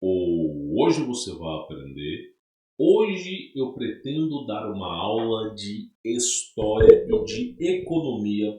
Hoje você vai aprender. Hoje eu pretendo dar uma aula de história e de economia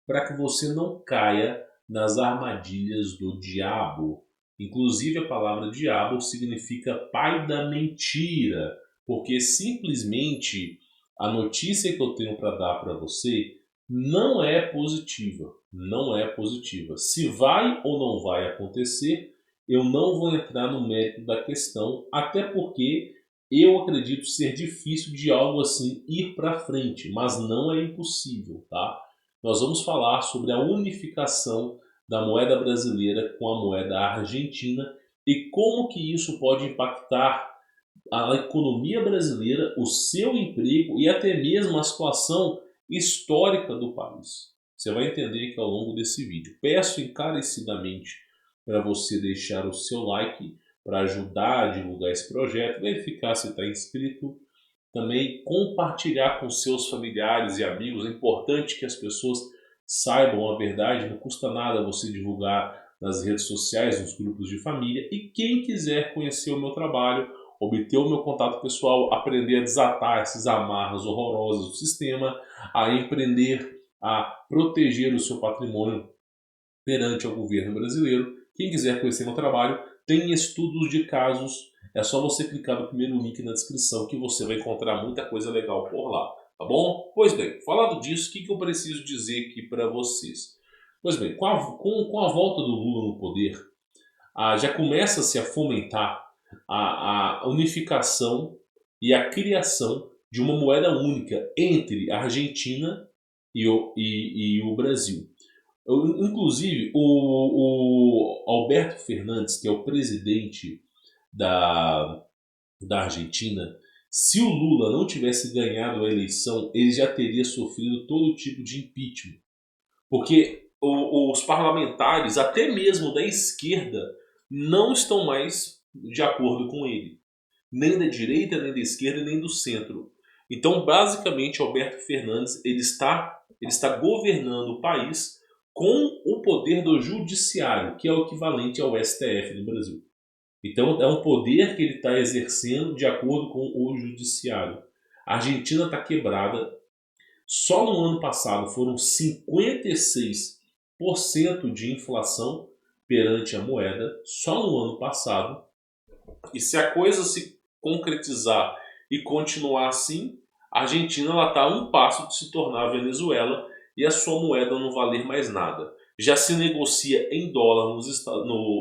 para que você não caia nas armadilhas do diabo. Inclusive a palavra diabo significa pai da mentira, porque simplesmente a notícia que eu tenho para dar para você não é positiva, não é positiva. Se vai ou não vai acontecer, eu não vou entrar no mérito da questão, até porque eu acredito ser difícil de algo assim ir para frente, mas não é impossível, tá? Nós vamos falar sobre a unificação da moeda brasileira com a moeda argentina e como que isso pode impactar a economia brasileira, o seu emprego e até mesmo a situação histórica do país. Você vai entender aqui ao longo desse vídeo. Peço encarecidamente para você deixar o seu like para ajudar a divulgar esse projeto, verificar se está inscrito, também compartilhar com seus familiares e amigos. É importante que as pessoas saibam a verdade, não custa nada você divulgar nas redes sociais, nos grupos de família. E quem quiser conhecer o meu trabalho, obter o meu contato pessoal, aprender a desatar esses amarras horrorosos do sistema, a empreender, a proteger o seu patrimônio perante ao governo brasileiro. Quem quiser conhecer meu trabalho, tem estudos de casos. É só você clicar no primeiro link na descrição que você vai encontrar muita coisa legal por lá, tá bom? Pois bem, falando disso, o que eu preciso dizer aqui para vocês? Pois bem, com a volta do Lula no poder, já começa-se a fomentar a unificação e a criação de uma moeda única entre a Argentina e o Brasil. Inclusive, o Alberto Fernandes, que é o presidente da Argentina, se o Lula não tivesse ganhado a eleição, ele já teria sofrido todo tipo de impeachment. Porque os parlamentares, até mesmo da esquerda, não estão mais de acordo com ele. Nem da direita, nem da esquerda, nem do centro. Então, basicamente, Alberto Fernandes ele está governando o país com o poder do judiciário, que é o equivalente ao STF no Brasil. Então, é um poder que ele está exercendo de acordo com o judiciário. A Argentina está quebrada. Só no ano passado foram 56% de inflação perante a moeda, só no ano passado. E se a coisa se concretizar e continuar assim, a Argentina está a um passo de se tornar a Venezuela e a sua moeda não valer mais nada. Já se negocia em dólar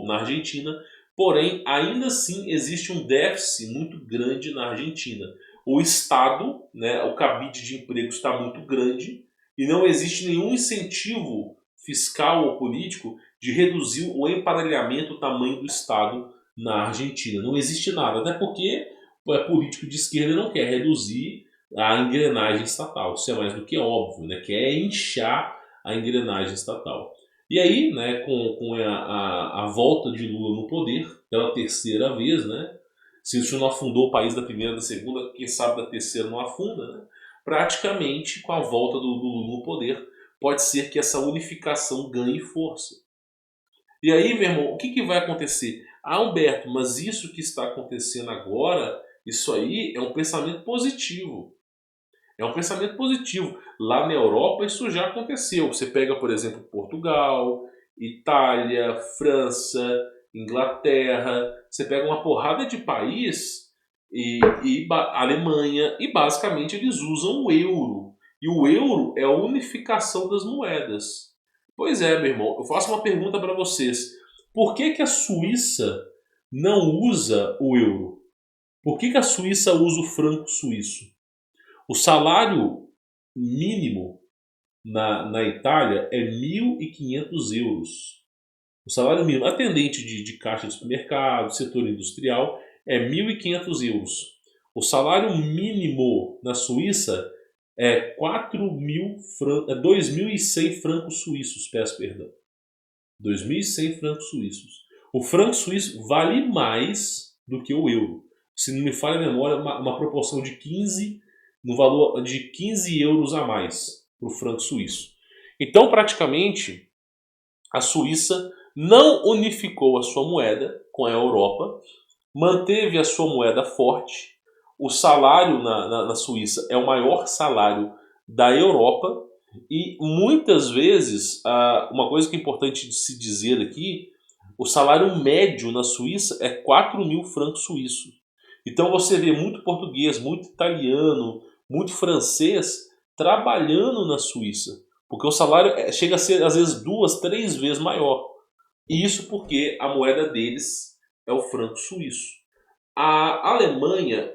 na Argentina, porém ainda assim existe um déficit muito grande na Argentina. O Estado, né, o cabide de emprego está muito grande e não existe nenhum incentivo fiscal ou político de reduzir o emparelhamento, o tamanho do Estado na Argentina. Não existe nada, até porque político de esquerda não quer reduzir a engrenagem estatal. Isso é mais do que óbvio, né? Quer inchar a engrenagem estatal. E aí, né, com a volta de Lula no poder, pela terceira vez, né? Se isso não afundou o país da primeira, da segunda, quem sabe da terceira não afunda, né? Praticamente, com a volta do Lula no poder, pode ser que essa unificação ganhe força. E aí, meu irmão, o que vai acontecer? Humberto, mas isso que está acontecendo agora, isso aí é um pensamento positivo. É um pensamento positivo. Lá na Europa isso já aconteceu. Você pega, por exemplo, Portugal, Itália, França, Inglaterra. Você pega uma porrada de país Alemanha, e basicamente eles usam o euro. E o euro é a unificação das moedas. Pois é, meu irmão, eu faço uma pergunta para vocês. Por que a Suíça não usa o euro? Por que a Suíça usa o franco suíço? O salário mínimo na Itália é 1.500 euros. O salário mínimo, atendente de caixa de supermercado, setor industrial, é 1.500 euros. O salário mínimo na Suíça é 2.100 francos suíços, peço perdão. 2.100 francos suíços. O franco suíço vale mais do que o euro. Se não me falha a memória, uma proporção de 15, no valor de 15 euros a mais para o franco suíço. Então, praticamente, a Suíça não unificou a sua moeda com a Europa, manteve a sua moeda forte. O salário na Suíça é o maior salário da Europa e muitas vezes, uma coisa que é importante de se dizer aqui, o salário médio na Suíça é 4.000 francos suíços. Então você vê muito português, muito italiano, muito francês trabalhando na Suíça, porque o salário chega a ser às vezes 2, 3 vezes maior. E isso porque a moeda deles é o franco suíço. A Alemanha,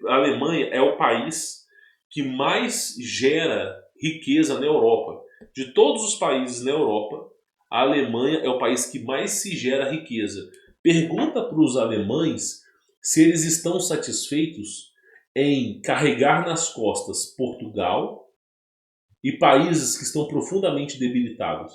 a Alemanha é o país que mais gera riqueza na Europa. De todos os países na Europa, a Alemanha é o país que mais se gera riqueza. Pergunta para os alemães se eles estão satisfeitos em carregar nas costas Portugal e países que estão profundamente debilitados.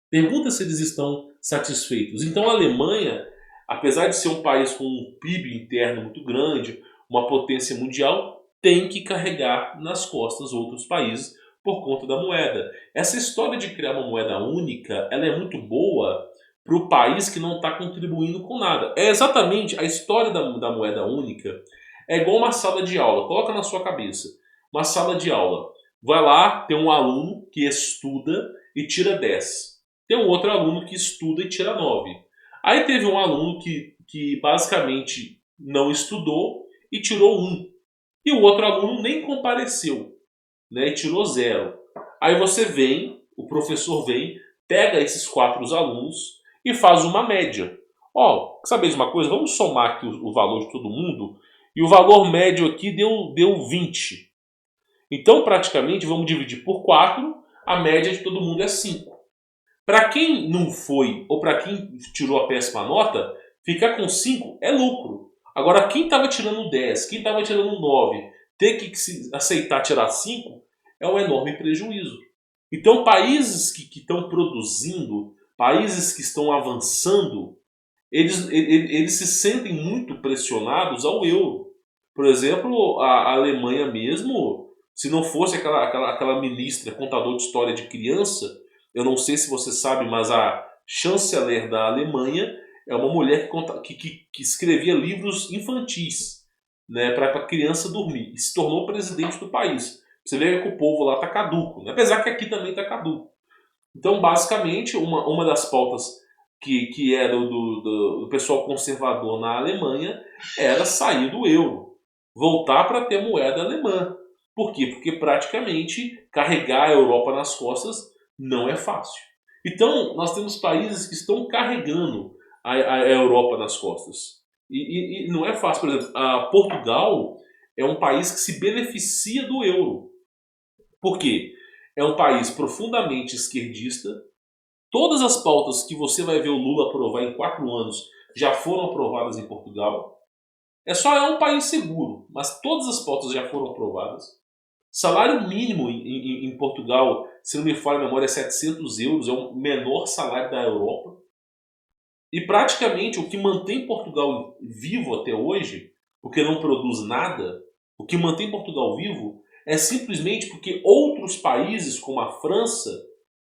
Pergunta se eles estão satisfeitos. Então a Alemanha, apesar de ser um país com um PIB interno muito grande, uma potência mundial, tem que carregar nas costas outros países por conta da moeda. Essa história de criar uma moeda única, ela é muito boa para o país que não está contribuindo com nada. É exatamente a história da moeda única. É igual uma sala de aula. Coloca na sua cabeça. Uma sala de aula. Vai lá, tem um aluno que estuda e tira 10. Tem um outro aluno que estuda e tira 9. Aí teve um aluno que basicamente não estudou e tirou 1. E o outro aluno nem compareceu, né, e tirou 0. Aí você vem, o professor vem, pega esses 4 alunos e faz uma média. Ó, sabe de uma coisa? Vamos somar aqui o valor de todo mundo. E o valor médio aqui deu 20. Então, praticamente, vamos dividir por 4. A média de todo mundo é 5. Para quem não foi ou para quem tirou a péssima nota, ficar com 5 é lucro. Agora, quem estava tirando 10, quem estava tirando 9, ter que aceitar tirar 5 é um enorme prejuízo. Então, países que estão produzindo, países que estão avançando, eles se sentem muito pressionados ao euro. Por exemplo, a Alemanha mesmo, se não fosse aquela ministra, contador de história de criança, eu não sei se você sabe, mas a chanceler da Alemanha é uma mulher que escrevia livros infantis, né, para criança dormir. E se tornou presidente do país. Você vê que o povo lá está caduco, né? Apesar que aqui também está caduco. Então, basicamente, uma das pautas que era do pessoal conservador na Alemanha era sair do euro, voltar para ter moeda alemã. Por quê? Porque praticamente carregar a Europa nas costas não é fácil. Então, nós temos países que estão carregando a Europa nas costas. E não é fácil. Por exemplo, Portugal é um país que se beneficia do euro. Por quê? É um país profundamente esquerdista. Todas as pautas que você vai ver o Lula aprovar em 4 anos já foram aprovadas em Portugal. É um país seguro, mas todas as pautas já foram aprovadas. Salário mínimo em Portugal, se não me falha a memória, é 700 euros, é o menor salário da Europa. E praticamente o que mantém Portugal vivo até hoje, porque não produz nada, o que mantém Portugal vivo é simplesmente porque outros países, como a França,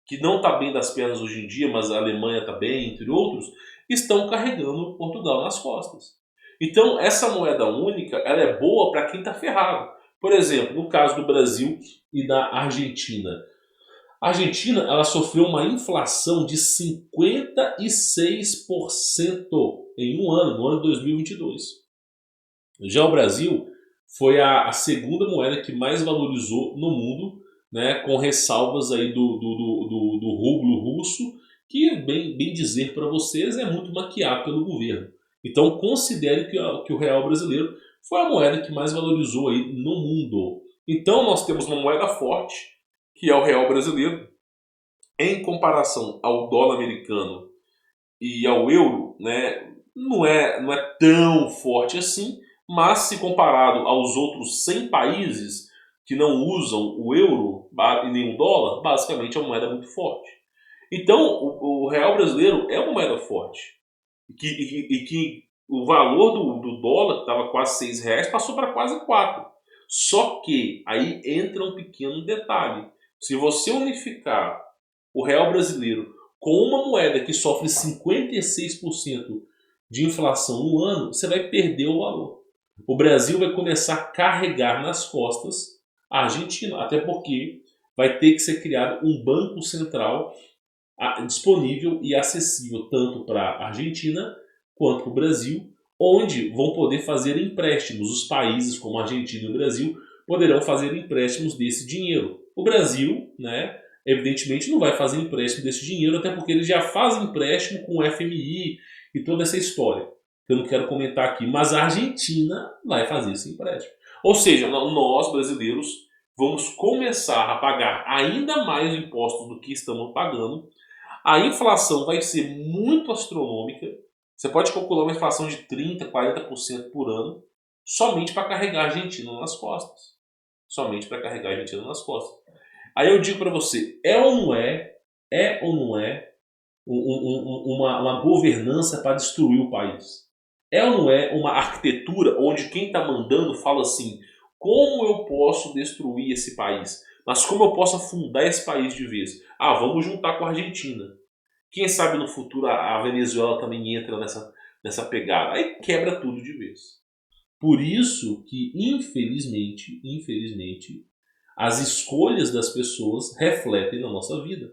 que não está bem das pernas hoje em dia, mas a Alemanha está bem, entre outros, estão carregando Portugal nas costas. Então, essa moeda única ela é boa para quem está ferrado. Por exemplo, no caso do Brasil e da Argentina. A Argentina ela sofreu uma inflação de 56% em um ano, no ano de 2022. Já o Brasil foi a segunda moeda que mais valorizou no mundo, né, com ressalvas aí do rublo russo, que, bem dizer para vocês, é muito maquiado pelo governo. Então considere que o real brasileiro foi a moeda que mais valorizou aí no mundo. Então nós temos uma moeda forte, que é o real brasileiro, em comparação ao dólar americano e ao euro, né, não é tão forte assim, mas se comparado aos outros 100 países que não usam o euro e nem o dólar, basicamente é uma moeda muito forte. Então, o real brasileiro é uma moeda forte. E que o valor do dólar, que estava quase R$ 6, passou para quase 4. Só que aí entra um pequeno detalhe. Se você unificar o real brasileiro com uma moeda que sofre 56% de inflação no ano, você vai perder o valor. O Brasil vai começar a carregar nas costas a Argentina, até porque vai ter que ser criado um banco central disponível e acessível tanto para a Argentina quanto para o Brasil, onde vão poder fazer empréstimos. Os países como a Argentina e o Brasil poderão fazer empréstimos desse dinheiro. O Brasil, né, evidentemente não vai fazer empréstimo desse dinheiro, até porque ele já faz empréstimo com o FMI e toda essa história, que eu não quero comentar aqui, mas a Argentina vai fazer esse empréstimo. Ou seja, nós brasileiros vamos começar a pagar ainda mais impostos do que estamos pagando. A inflação vai ser muito astronômica. Você pode calcular uma inflação de 30%, 40% por ano, somente para carregar a Argentina nas costas. Somente para carregar a Argentina nas costas. Aí eu digo para você, é ou não é uma governança para destruir o país? É ou não é uma arquitetura onde quem está mandando fala assim, como eu posso destruir esse país? Mas como eu posso afundar esse país de vez? Vamos juntar com a Argentina. Quem sabe no futuro a Venezuela também entra nessa pegada. Aí quebra tudo de vez. Por isso que, infelizmente, as escolhas das pessoas refletem na nossa vida.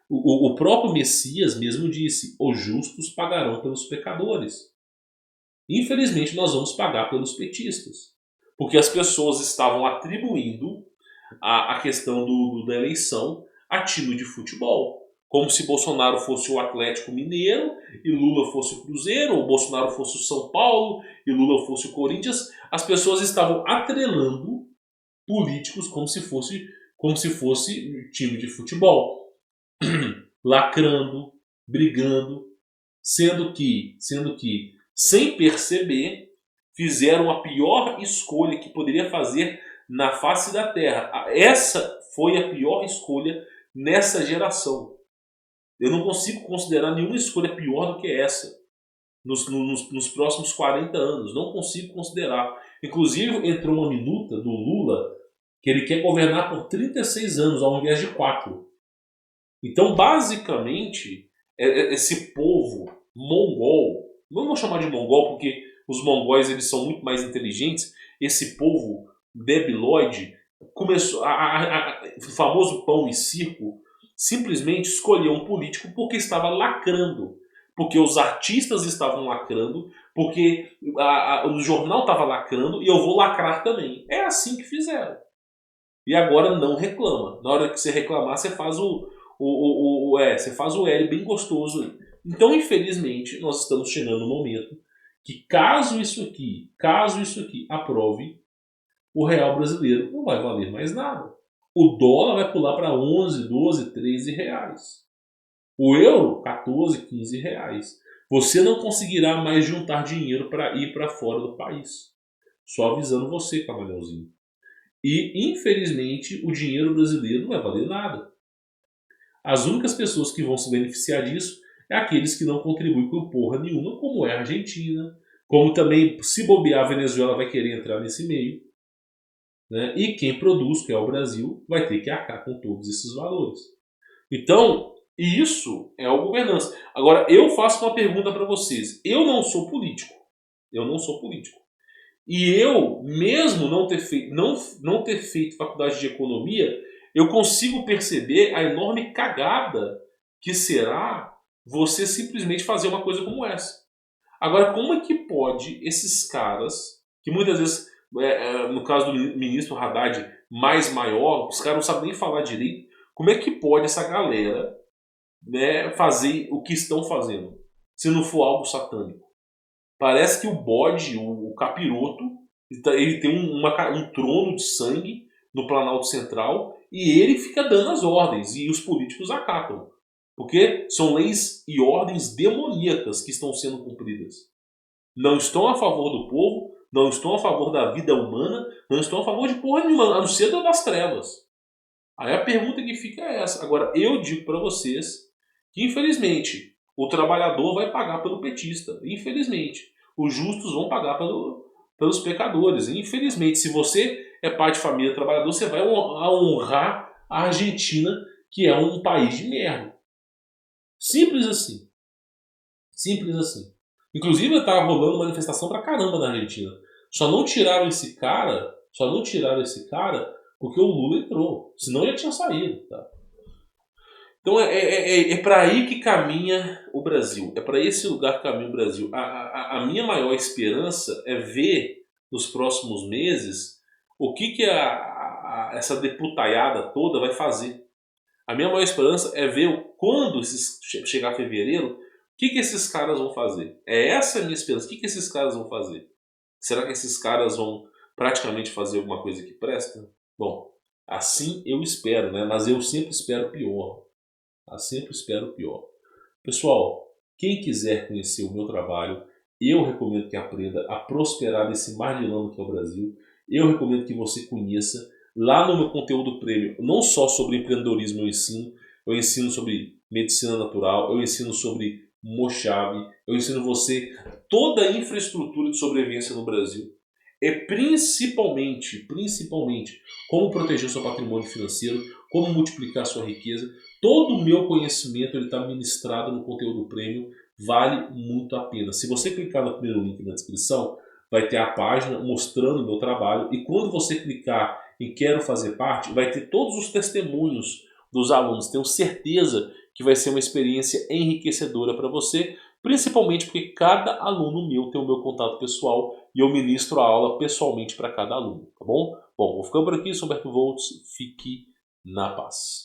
O próprio Messias mesmo disse, os justos pagarão pelos pecadores. Infelizmente, nós vamos pagar pelos petistas. Porque as pessoas estavam atribuindo a questão da eleição a time de futebol. Como se Bolsonaro fosse o Atlético Mineiro e Lula fosse o Cruzeiro, ou Bolsonaro fosse o São Paulo e Lula fosse o Corinthians. As pessoas estavam atrelando políticos como se fosse time de futebol. Lacrando, brigando, sendo que, sem perceber, fizeram a pior escolha que poderia fazer na face da Terra. Essa foi a pior escolha nessa geração. Eu não consigo considerar nenhuma escolha pior do que essa nos próximos 40 anos. Não consigo considerar. Inclusive, entrou uma minuta do Lula que ele quer governar por 36 anos ao invés de 4. Então, basicamente, esse povo mongol, não vou chamar de mongol porque os mongóis eles são muito mais inteligentes, esse povo debilóide começou o famoso pão e circo, simplesmente escolheu um político porque estava lacrando, porque os artistas estavam lacrando, porque o jornal estava lacrando e eu vou lacrar também. É assim que fizeram. E agora não reclama. Na hora que você reclamar, você faz você faz o L bem gostoso aí. Então, infelizmente, nós estamos chegando no momento que caso isso aqui aprove, o real brasileiro não vai valer mais nada. O dólar vai pular para 11, 12, 13 reais. O euro, 14, 15 reais. Você não conseguirá mais juntar dinheiro para ir para fora do país. Só avisando você, camalhãozinho. E, infelizmente, o dinheiro brasileiro não vai valer nada. As únicas pessoas que vão se beneficiar disso é aqueles que não contribuem com porra nenhuma, como é a Argentina, como também, se bobear, a Venezuela vai querer entrar nesse meio. Né? E quem produz, que é o Brasil, vai ter que arcar com todos esses valores. Então, isso é a governança. Agora, eu faço uma pergunta para vocês. Eu não sou político. E eu, mesmo não ter feito faculdade de economia, eu consigo perceber a enorme cagada que será você simplesmente fazer uma coisa como essa. Agora, como é que pode esses caras, que muitas vezes, no caso do ministro Haddad, mais maior, os caras não sabem nem falar direito, como é que pode essa galera, né, fazer o que estão fazendo, se não for algo satânico? Parece que o bode, o capiroto, ele tem um trono de sangue no Planalto Central e ele fica dando as ordens e os políticos acatam. Porque são leis e ordens demoníacas que estão sendo cumpridas. Não estão a favor do povo, não estão a favor da vida humana, não estão a favor de porra nenhuma, a não ser das trevas. Aí a pergunta que fica é essa. Agora, eu digo para vocês que, infelizmente, o trabalhador vai pagar pelo petista. Infelizmente. Os justos vão pagar pelos pecadores. Infelizmente, se você é pai de família trabalhador, você vai honrar a Argentina, que é um país de merda. Simples assim. Simples assim. Inclusive, tá rolando manifestação pra caramba na Argentina. Só não tiraram esse cara porque o Lula entrou. Senão ele tinha saído, tá? Então é para aí que caminha o Brasil. É para esse lugar que caminha o Brasil. A minha maior esperança é ver nos próximos meses o que essa deputaiada toda vai fazer. A minha maior esperança é ver quando chegar fevereiro, o que esses caras vão fazer. É essa a minha esperança. O que esses caras vão fazer? Será que esses caras vão praticamente fazer alguma coisa que presta? Bom, assim eu espero, né? Mas eu sempre espero pior. Eu sempre espero pior. Pessoal, quem quiser conhecer o meu trabalho, eu recomendo que aprenda a prosperar nesse mar de lama que é o Brasil. Eu recomendo que você conheça. Lá no meu conteúdo premium, não só sobre empreendedorismo eu ensino sobre medicina natural, eu ensino sobre Mojave, eu ensino você toda a infraestrutura de sobrevivência no Brasil. É principalmente, como proteger o seu patrimônio financeiro, como multiplicar a sua riqueza. Todo o meu conhecimento está ministrado no conteúdo premium, vale muito a pena. Se você clicar no primeiro link na descrição, vai ter a página mostrando o meu trabalho, e quando você clicar em quero fazer parte, vai ter todos os testemunhos dos alunos. Tenho certeza que vai ser uma experiência enriquecedora para você, principalmente porque cada aluno meu tem o meu contato pessoal e eu ministro a aula pessoalmente para cada aluno, tá bom? Bom, vou ficando por aqui, sou Humberto Volts, fique na paz.